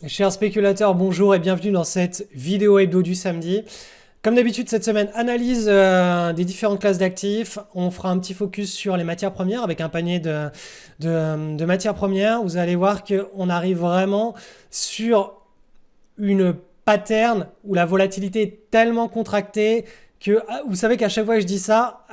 Chers spéculateurs, bonjour et bienvenue dans cette vidéo hebdo du samedi. Comme d'habitude, cette semaine, analyse des différentes classes d'actifs. On fera un petit focus sur les matières premières avec un panier de matières premières. Vous allez voir qu'on arrive vraiment sur une pattern où la volatilité est tellement contractée que vous savez qu'à chaque fois que je dis ça,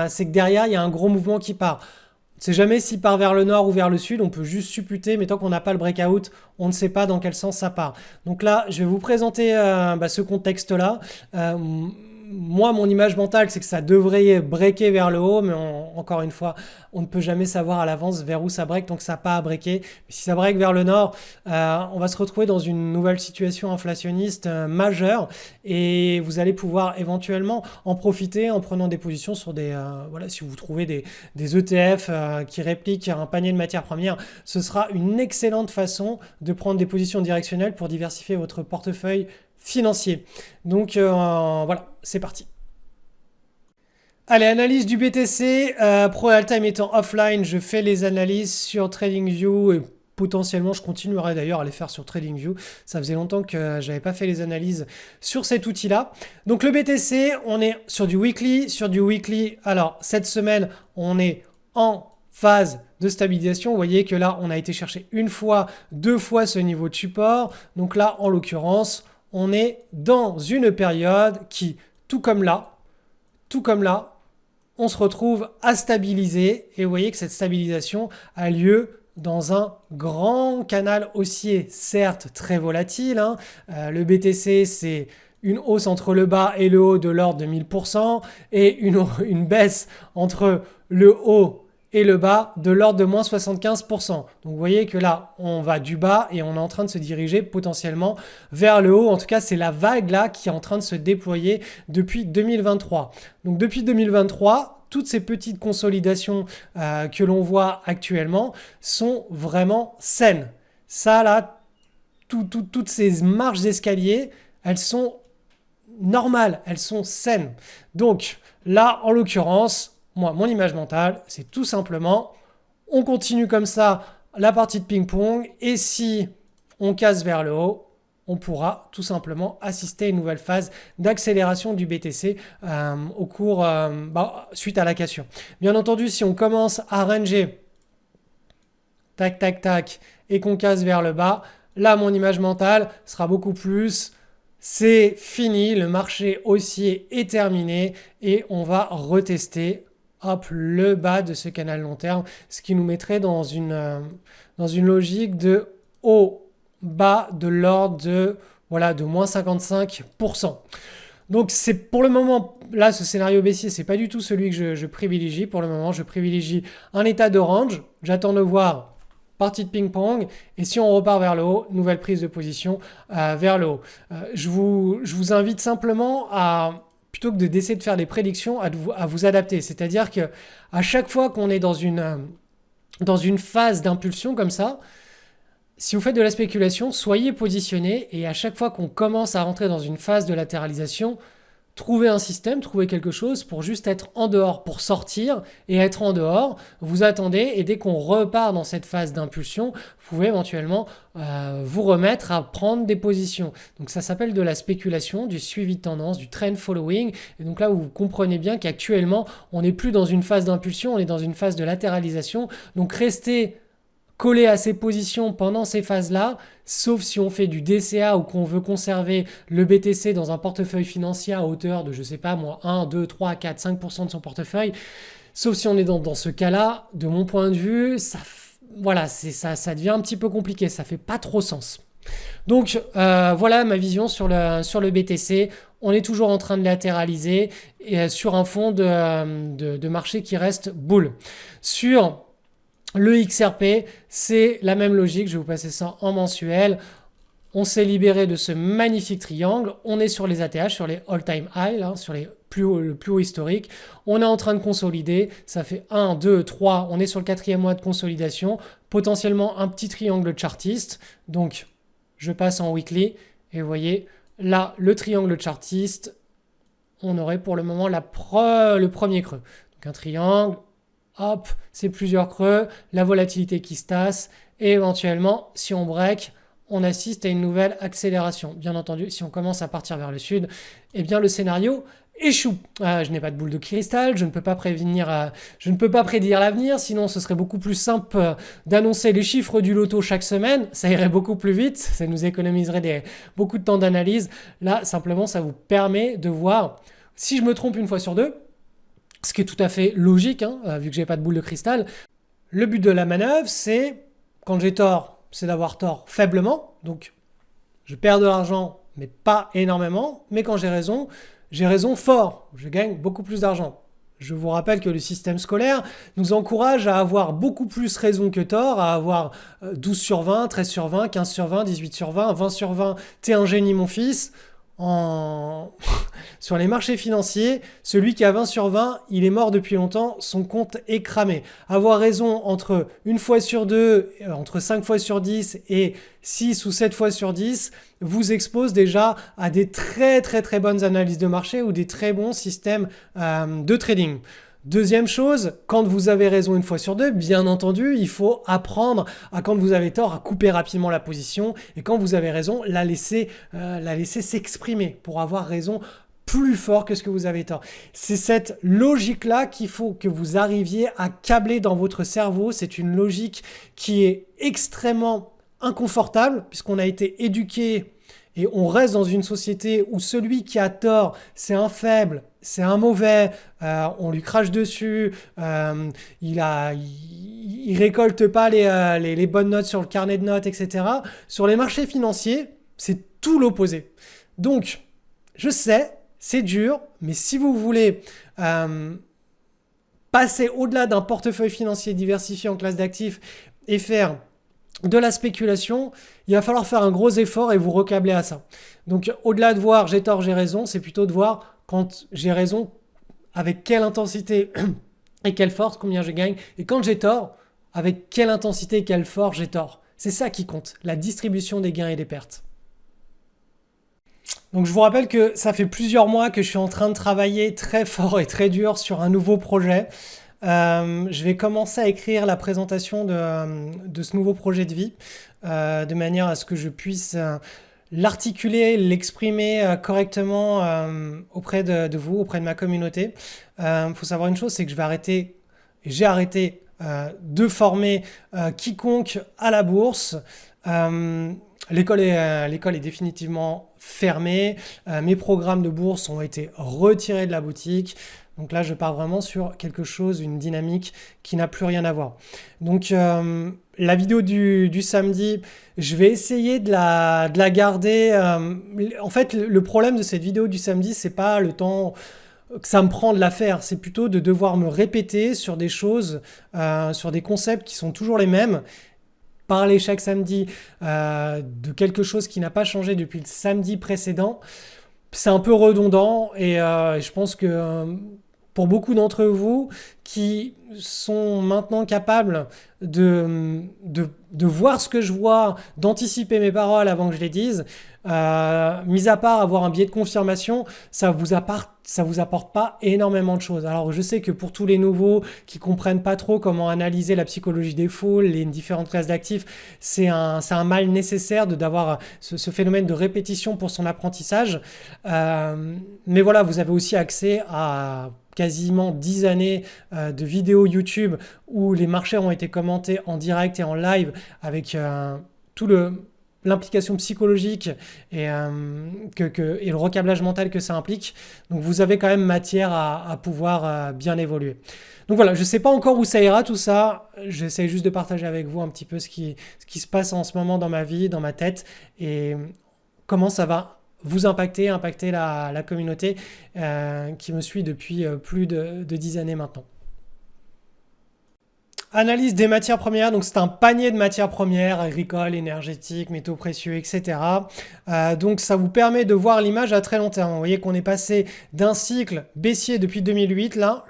c'est que derrière, il y a un gros mouvement qui part. On ne sait jamais s'il part vers le nord ou vers le sud, on peut juste supputer, mais tant qu'on n'a pas le breakout, on ne sait pas dans quel sens ça part. Donc là, je vais vous présenter ce contexte-là. Moi, mon image mentale, c'est que ça devrait breaker vers le haut, mais encore une fois, on ne peut jamais savoir à l'avance vers où ça break, donc ça n'a pas à breaker. Mais si ça break vers le nord, on va se retrouver dans une nouvelle situation inflationniste majeure, et vous allez pouvoir éventuellement en profiter en prenant des positions sur des... voilà, si vous trouvez des ETF qui répliquent un panier de matières premières, ce sera une excellente façon de prendre des positions directionnelles pour diversifier votre portefeuille financier. Donc voilà, c'est parti. Allez, analyse du BTC. Pro et Altime étant offline, je fais les analyses sur TradingView et potentiellement je continuerai d'ailleurs à les faire sur TradingView. Ça faisait longtemps que j'avais pas fait les analyses sur cet outil-là. Donc le BTC, on est sur du weekly. Alors cette semaine, on est en phase de stabilisation. Vous voyez que là, on a été chercher une fois, deux fois ce niveau de support. Donc là, en l'occurrence, on est dans une période qui, tout comme là, on se retrouve à stabiliser. Et vous voyez que cette stabilisation a lieu dans un grand canal haussier, certes très volatile. Le BTC, c'est une hausse entre le bas et le haut de l'ordre de 1000% et une baisse entre le haut et le bas de l'ordre de moins 75%. Donc vous voyez que là, on va du bas et on est en train de se diriger potentiellement vers le haut. En tout cas, c'est la vague là qui est en train de se déployer depuis 2023. Donc depuis 2023, toutes ces petites consolidations que l'on voit actuellement sont vraiment saines. Ça là, toutes ces marches d'escalier, elles sont normales, elles sont saines. Donc là, en l'occurrence, moi, mon image mentale, c'est tout simplement, on continue comme ça la partie de ping-pong et si on casse vers le haut, on pourra tout simplement assister à une nouvelle phase d'accélération du BTC au cours, suite à la cassure. Bien entendu, si on commence à ranger, tac, tac, tac, et qu'on casse vers le bas, là, mon image mentale sera beaucoup plus... C'est fini, le marché haussier est terminé et on va retester le bas de ce canal long terme, ce qui nous mettrait dans une logique de haut bas de l'ordre de moins 55%. Donc c'est pour le moment, là ce scénario baissier, c'est pas du tout celui que je privilégie. Pour le moment, je privilégie un état de range. J'attends de voir partie de ping-pong et si on repart vers le haut, nouvelle prise de position vers le haut. Je vous invite simplement à, plutôt que d'essayer de faire des prédictions, à vous adapter. C'est-à-dire que à chaque fois qu'on est dans une phase d'impulsion comme ça, si vous faites de la spéculation, soyez positionné et à chaque fois qu'on commence à rentrer dans une phase de latéralisation, trouvez un système, trouvez quelque chose pour juste être en dehors, pour sortir et être en dehors. Vous attendez et dès qu'on repart dans cette phase d'impulsion, vous pouvez éventuellement vous remettre à prendre des positions. Donc ça s'appelle de la spéculation, du suivi de tendance, du trend following. Et donc là, vous comprenez bien qu'actuellement, on n'est plus dans une phase d'impulsion, on est dans une phase de latéralisation. Donc restez collé à ces positions pendant ces phases-là, sauf si on fait du DCA ou qu'on veut conserver le BTC dans un portefeuille financier à hauteur de, je sais pas moi, 1, 2, 3, 4, 5% de son portefeuille. Sauf si on est dans ce cas-là, de mon point de vue, ça devient un petit peu compliqué, ça fait pas trop sens. Donc voilà ma vision sur le BTC. On est toujours en train de latéraliser et sur un fond de marché qui reste bull. Sur le XRP, c'est la même logique, je vais vous passer ça en mensuel. On s'est libéré de ce magnifique triangle, on est sur les ATH, sur les all-time high, sur le plus haut historique. On est en train de consolider, ça fait 1, 2, 3, on est sur le 4e mois de consolidation, potentiellement un petit triangle chartiste. Donc, je passe en weekly et vous voyez, là, le triangle chartiste, on aurait pour le moment le premier creux. Donc, un triangle, hop, c'est plusieurs creux, la volatilité qui se tasse et éventuellement, si on break, on assiste à une nouvelle accélération. Bien entendu, si on commence à partir vers le sud, eh bien le scénario échoue. Je n'ai pas de boule de cristal, je ne peux pas prédire l'avenir, sinon ce serait beaucoup plus simple d'annoncer les chiffres du loto chaque semaine, ça irait beaucoup plus vite, ça nous économiserait beaucoup de temps d'analyse. Là, simplement, ça vous permet de voir si je me trompe une fois sur deux, ce qui est tout à fait logique, vu que j'ai pas de boule de cristal. Le but de la manœuvre, c'est, quand j'ai tort, c'est d'avoir tort faiblement, donc je perds de l'argent, mais pas énormément, mais quand j'ai raison fort, je gagne beaucoup plus d'argent. Je vous rappelle que le système scolaire nous encourage à avoir beaucoup plus raison que tort, à avoir 12 sur 20, 13 sur 20, 15 sur 20, 18 sur 20, 20 sur 20, t'es un génie mon fils. Sur les marchés financiers, celui qui a 20 sur 20, il est mort depuis longtemps, son compte est cramé. Avoir raison entre une fois sur deux, entre 5 fois sur 10 et 6 ou 7 fois sur 10 vous expose déjà à des très très très bonnes analyses de marché ou des très bons systèmes de trading. Deuxième chose, quand vous avez raison une fois sur deux, bien entendu, il faut apprendre à, quand vous avez tort, à couper rapidement la position, et quand vous avez raison, la laisser s'exprimer pour avoir raison plus fort que ce que vous avez tort. C'est cette logique-là qu'il faut que vous arriviez à câbler dans votre cerveau. C'est une logique qui est extrêmement inconfortable puisqu'on a été éduqué et on reste dans une société où celui qui a tort, c'est un faible, c'est un mauvais, on lui crache dessus, il récolte pas les bonnes notes sur le carnet de notes, etc. Sur les marchés financiers, c'est tout l'opposé. Donc, je sais, c'est dur, mais si vous voulez passer au-delà d'un portefeuille financier diversifié en classe d'actifs et faire de la spéculation, il va falloir faire un gros effort et vous recabler à ça. Donc au-delà de voir j'ai tort, j'ai raison, c'est plutôt de voir quand j'ai raison, avec quelle intensité et quelle force, combien je gagne. Et quand j'ai tort, avec quelle intensité et quelle force j'ai tort. C'est ça qui compte, la distribution des gains et des pertes. Donc je vous rappelle que ça fait plusieurs mois que je suis en train de travailler très fort et très dur sur un nouveau projet. Je vais commencer à écrire la présentation de ce nouveau projet de vie de manière à ce que je puisse l'articuler, l'exprimer correctement auprès de vous, auprès de ma communauté. Faut savoir une chose, c'est que j'ai arrêté de former quiconque à la bourse. L'école est définitivement fermée. Mes programmes de bourse ont été retirés de la boutique. Donc là, je pars vraiment sur quelque chose, une dynamique qui n'a plus rien à voir. Donc la vidéo du samedi, je vais essayer de la garder. En fait, le problème de cette vidéo du samedi, c'est pas le temps que ça me prend de la faire, c'est plutôt de devoir me répéter sur des choses, sur des concepts qui sont toujours les mêmes. Parler chaque samedi de quelque chose qui n'a pas changé depuis le samedi précédent, c'est un peu redondant et je pense que pour beaucoup d'entre vous qui sont maintenant capables de voir ce que je vois, d'anticiper mes paroles avant que je les dise, mis à part avoir un biais de confirmation, ça vous apporte pas énormément de choses. Alors je sais que pour tous les nouveaux qui comprennent pas trop comment analyser la psychologie des foules, les différentes classes d'actifs, c'est un mal nécessaire d'avoir ce phénomène de répétition pour son apprentissage. Mais voilà, vous avez aussi accès à quasiment 10 années de vidéos YouTube où les marchés ont été commentés en direct et en live avec tout l'implication psychologique et le recablage mental que ça implique. Donc vous avez quand même matière à pouvoir bien évoluer. Donc voilà, je ne sais pas encore où ça ira tout ça. J'essaie juste de partager avec vous un petit peu ce qui se passe en ce moment dans ma vie, dans ma tête et comment ça va vous impacter la communauté qui me suit depuis plus de 10 années maintenant. Analyse des matières premières, donc c'est un panier de matières premières, agricoles, énergétiques, métaux précieux, etc. Donc ça vous permet de voir l'image à très long terme. Vous voyez qu'on est passé d'un cycle baissier depuis 2008, là,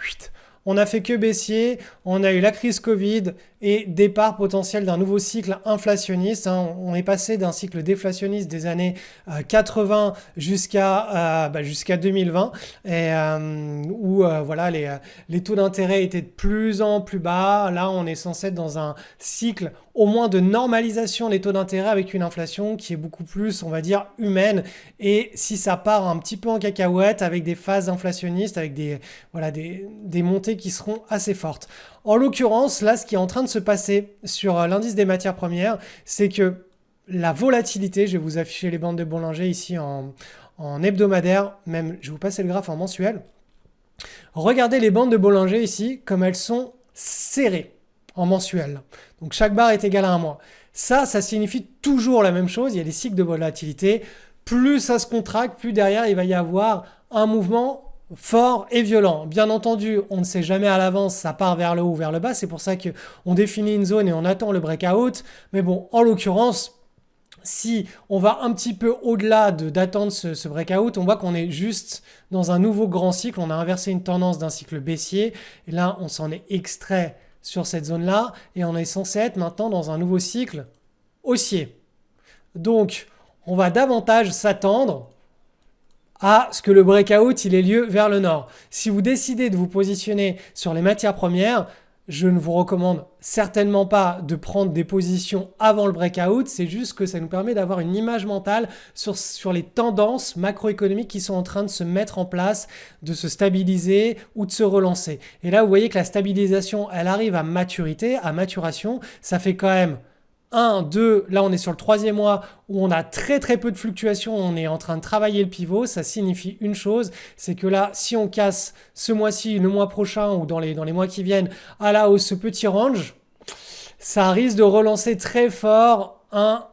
on a fait que baissier, on a eu la crise Covid et départ potentiel d'un nouveau cycle inflationniste. On est passé d'un cycle déflationniste des années 80 jusqu'à 2020 où voilà, les taux d'intérêt étaient de plus en plus bas. Là, on est censé être dans un cycle au moins de normalisation des taux d'intérêt avec une inflation qui est beaucoup plus, on va dire, humaine. Et si ça part un petit peu en cacahuète avec des phases inflationnistes, avec des montées qui seront assez fortes. En l'occurrence, là, ce qui est en train de se passer sur l'indice des matières premières, c'est que la volatilité, je vais vous afficher les bandes de Bollinger ici en hebdomadaire, même je vais vous passer le graphe en mensuel. Regardez les bandes de Bollinger ici, comme elles sont serrées en mensuel. Donc chaque barre est égale à un mois. Ça signifie toujours la même chose. Il y a des cycles de volatilité. Plus ça se contracte, plus derrière il va y avoir un mouvement fort et violent. Bien entendu, on ne sait jamais à l'avance, ça part vers le haut ou vers le bas. C'est pour ça qu'on définit une zone et on attend le breakout. Mais bon, en l'occurrence, si on va un petit peu au-delà d'attendre ce breakout, on voit qu'on est juste dans un nouveau grand cycle. On a inversé une tendance d'un cycle baissier. Et là, on s'en est extrait sur cette zone-là. Et on est censé être maintenant dans un nouveau cycle haussier. Donc, on va davantage s'attendre à ce que le breakout il ait lieu vers le nord. Si vous décidez de vous positionner sur les matières premières, je ne vous recommande certainement pas de prendre des positions avant le breakout, c'est juste que ça nous permet d'avoir une image mentale sur les tendances macroéconomiques qui sont en train de se mettre en place, de se stabiliser ou de se relancer. Et là, vous voyez que la stabilisation, elle arrive à maturité, à maturation. Ça fait quand même 1, 2, là on est sur le 3e mois où on a très très peu de fluctuations, on est en train de travailler le pivot, ça signifie une chose, c'est que là si on casse ce mois-ci, le mois prochain ou dans les mois qui viennent à la hausse ce petit range, ça risque de relancer très fort un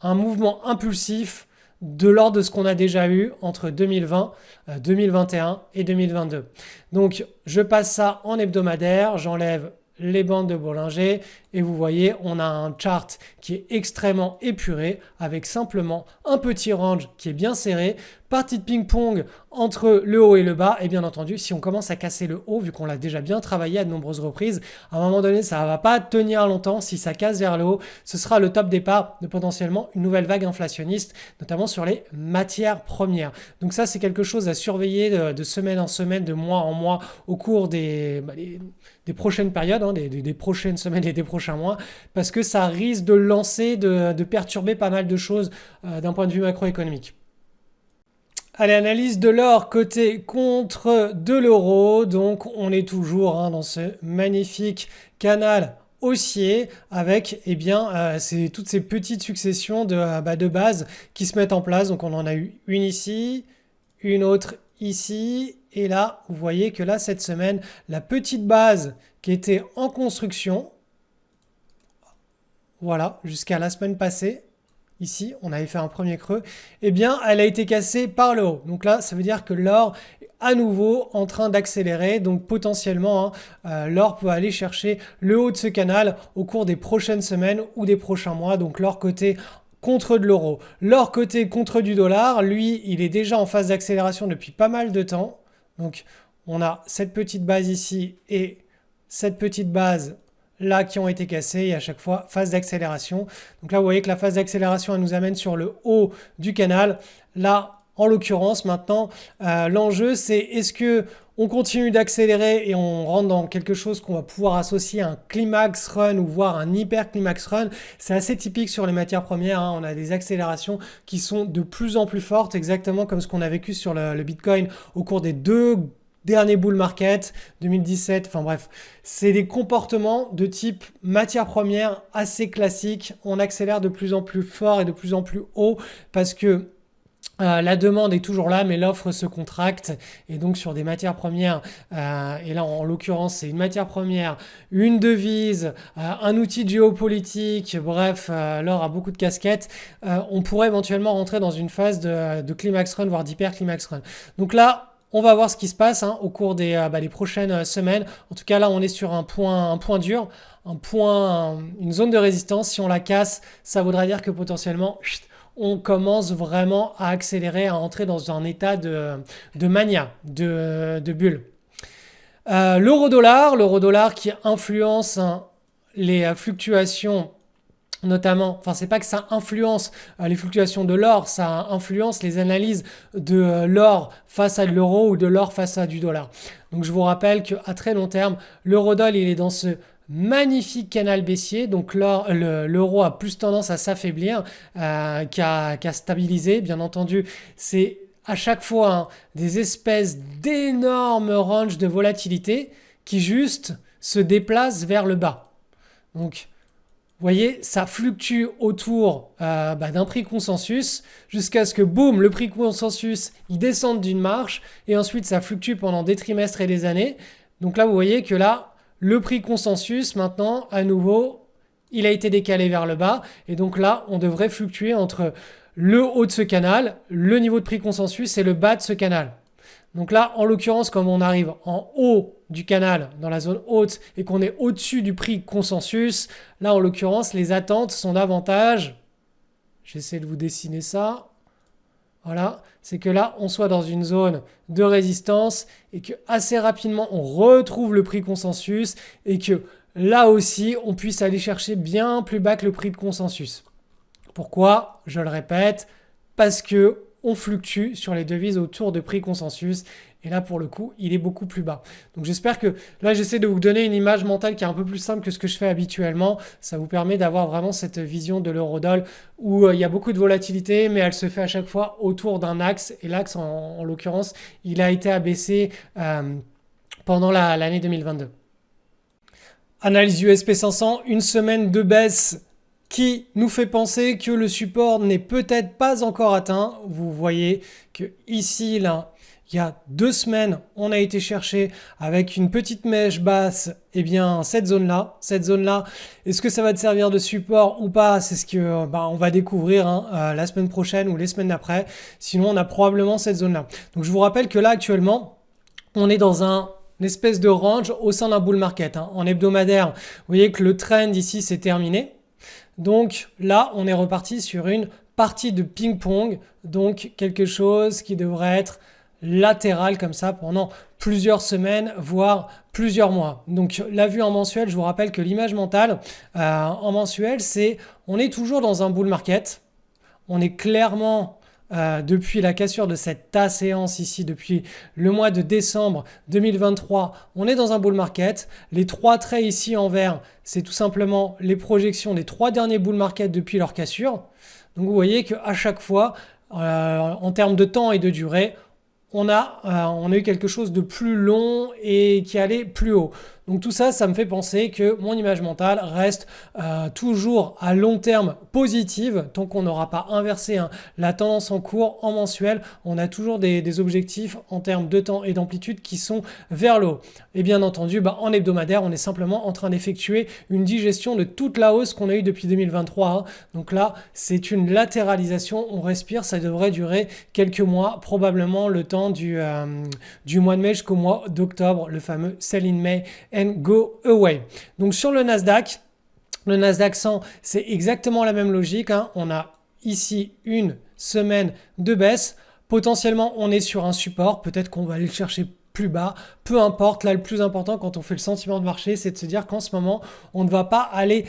mouvement impulsif de l'ordre de ce qu'on a déjà eu entre 2020, 2021 et 2022. Donc je passe ça en hebdomadaire, j'enlève les bandes de Bollinger et vous voyez on a un chart qui est extrêmement épuré avec simplement un petit range qui est bien serré, partie de ping-pong entre le haut et le bas et bien entendu si on commence à casser le haut vu qu'on l'a déjà bien travaillé à de nombreuses reprises, à un moment donné ça ne va pas tenir longtemps, si ça casse vers le haut ce sera le top départ de potentiellement une nouvelle vague inflationniste notamment sur les matières premières. Donc ça c'est quelque chose à surveiller de semaine en semaine, de mois en mois au cours des prochaines périodes, des prochaines semaines et des prochains mois, parce que ça risque de lancer, de perturber pas mal de choses d'un point de vue macroéconomique. Allez, analyse de l'or côté contre de l'euro. Donc on est toujours dans ce magnifique canal haussier avec toutes ces petites successions de bases qui se mettent en place. Donc on en a eu une ici, une autre ici. Et là, vous voyez que là, cette semaine, la petite base qui était en construction, voilà, jusqu'à la semaine passée, ici, on avait fait un premier creux, eh bien, elle a été cassée par le haut. Donc là, ça veut dire que l'or est à nouveau en train d'accélérer. Donc potentiellement, l'or peut aller chercher le haut de ce canal au cours des prochaines semaines ou des prochains mois. Donc l'or côté contre de l'euro. L'or côté contre du dollar, lui, il est déjà en phase d'accélération depuis pas mal de temps. Donc on a cette petite base ici et cette petite base là qui ont été cassées et à chaque fois phase d'accélération. Donc là vous voyez que la phase d'accélération elle nous amène sur le haut du canal. Là en l'occurrence maintenant l'enjeu c'est est-ce que on continue d'accélérer et on rentre dans quelque chose qu'on va pouvoir associer à un climax run ou voire un hyper climax run. C'est assez typique sur les matières premières. On a des accélérations qui sont de plus en plus fortes, exactement comme ce qu'on a vécu sur le Bitcoin au cours des 2 derniers bull market, 2017, enfin bref. C'est des comportements de type matière première assez classiques. On accélère de plus en plus fort et de plus en plus haut parce que la demande est toujours là, mais l'offre se contracte. Et donc sur des matières premières, et là en l'occurrence c'est une matière première, une devise, un outil de géopolitique, bref, l'or a beaucoup de casquettes. On pourrait éventuellement rentrer dans une phase de climax run, voire d'hyper climax run. Donc là, on va voir ce qui se passe au cours des prochaines semaines. En tout cas, là, on est sur un point dur, une zone de résistance. Si on la casse, ça voudra dire que potentiellement, on commence vraiment à accélérer, à entrer dans un état de mania, de bulle. L'euro-dollar qui influence les fluctuations, notamment, enfin c'est pas que ça influence les fluctuations de l'or, ça influence les analyses de l'or face à de l'euro ou de l'or face à du dollar. Donc je vous rappelle qu'à très long terme, l'euro-dollar il est dans ce magnifique canal baissier, donc l'euro a plus tendance à s'affaiblir qu'à stabiliser. Bien entendu, c'est à chaque fois des espèces d'énormes ranges de volatilité qui juste se déplacent vers le bas. Donc, vous voyez, ça fluctue autour d'un prix consensus jusqu'à ce que, boum, le prix consensus, il descende d'une marche et ensuite ça fluctue pendant des trimestres et des années. Donc là, vous voyez que là, le prix consensus, maintenant, à nouveau, il a été décalé vers le bas. Et donc là, on devrait fluctuer entre le haut de ce canal, le niveau de prix consensus et le bas de ce canal. Donc là, en l'occurrence, comme on arrive en haut du canal, dans la zone haute, et qu'on est au-dessus du prix consensus, là, en l'occurrence, les attentes sont davantage... J'essaie de vous dessiner ça. Voilà, c'est que là, on soit dans une zone de résistance et que assez rapidement, on retrouve le prix consensus et que là aussi, on puisse aller chercher bien plus bas que le prix de consensus. Pourquoi? Je le répète, parce que on fluctue sur les devises autour de prix consensus. Et là, pour le coup, il est beaucoup plus bas. Donc j'espère que là, j'essaie de vous donner une image mentale qui est un peu plus simple que ce que je fais habituellement. Ça vous permet d'avoir vraiment cette vision de l'euro-dollar où il y a beaucoup de volatilité, mais elle se fait à chaque fois autour d'un axe. Et l'axe, en l'occurrence, il a été abaissé pendant l'année 2022. Analyse USP 500, une semaine de baisse qui nous fait penser que le support n'est peut-être pas encore atteint. Vous voyez que ici, là, il y a 2 semaines, on a été chercher avec une petite mèche basse, eh bien, cette zone-là. Cette zone-là, est-ce que ça va te servir de support ou pas? C'est ce que on va découvrir la semaine prochaine ou les semaines d'après. Sinon, on a probablement cette zone-là. Donc, je vous rappelle que là, actuellement, on est dans une espèce de range au sein d'un bull market. En hebdomadaire, vous voyez que le trend ici, c'est terminé. Donc là, on est reparti sur une partie de ping-pong, donc quelque chose qui devrait être latéral comme ça pendant plusieurs semaines, voire plusieurs mois. Donc la vue en mensuel, je vous rappelle que l'image mentale en mensuel, c'est on est toujours dans un bull market, on est clairement... depuis la cassure de cette séance ici, depuis le mois de décembre 2023, on est dans un bull market. Les 3 traits ici en vert, c'est tout simplement les projections des 3 derniers bull market depuis leur cassure. Donc vous voyez qu'à chaque fois, en termes de temps et de durée, on a eu quelque chose de plus long et qui allait plus haut. Donc tout ça, ça me fait penser que mon image mentale reste toujours à long terme positive. Tant qu'on n'aura pas inversé la tendance en cours en mensuel, on a toujours des objectifs en termes de temps et d'amplitude qui sont vers le haut. Et bien entendu, en hebdomadaire, on est simplement en train d'effectuer une digestion de toute la hausse qu'on a eue depuis 2023. Donc là, c'est une latéralisation, on respire, ça devrait durer quelques mois, probablement le temps du mois de mai jusqu'au mois d'octobre, le fameux Sell in May and Go Away. Donc sur le Nasdaq 100, c'est exactement la même logique. On a ici une semaine de baisse. Potentiellement, on est sur un support. Peut-être qu'on va aller le chercher plus bas, peu importe. Là, le plus important quand on fait le sentiment de marché, c'est de se dire qu'en ce moment, on ne va pas aller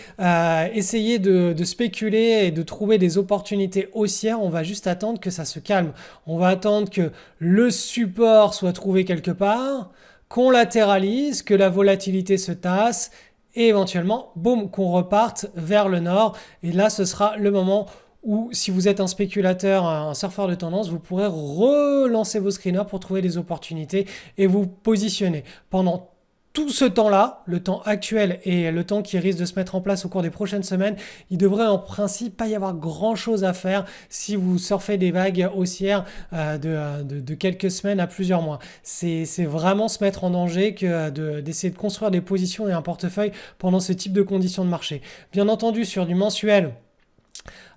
essayer de spéculer et de trouver des opportunités haussières. On va juste attendre que ça se calme. On va attendre que le support soit trouvé quelque part, qu'on latéralise, que la volatilité se tasse et éventuellement, boum, qu'on reparte vers le nord. Et là, ce sera le moment où si vous êtes un spéculateur, un surfeur de tendance, vous pourrez relancer vos screeners pour trouver des opportunités et vous positionner. Pendant tout ce temps-là, le temps actuel et le temps qui risque de se mettre en place au cours des prochaines semaines, il devrait en principe pas y avoir grand-chose à faire si vous surfez des vagues haussières de quelques semaines à plusieurs mois. C'est vraiment se mettre en danger que d'essayer de construire des positions et un portefeuille pendant ce type de conditions de marché. Bien entendu, sur du mensuel,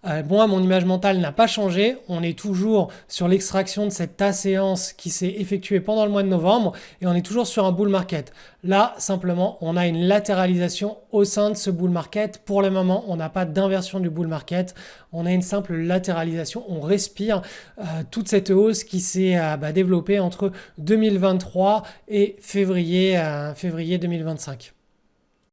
Moi, mon image mentale n'a pas changé. On est toujours sur l'extraction de cette séance qui s'est effectuée pendant le mois de novembre et on est toujours sur un bull market. Là, simplement, on a une latéralisation au sein de ce bull market. Pour le moment, on n'a pas d'inversion du bull market. On a une simple latéralisation. On respire toute cette hausse qui s'est développée entre 2023 et février 2025.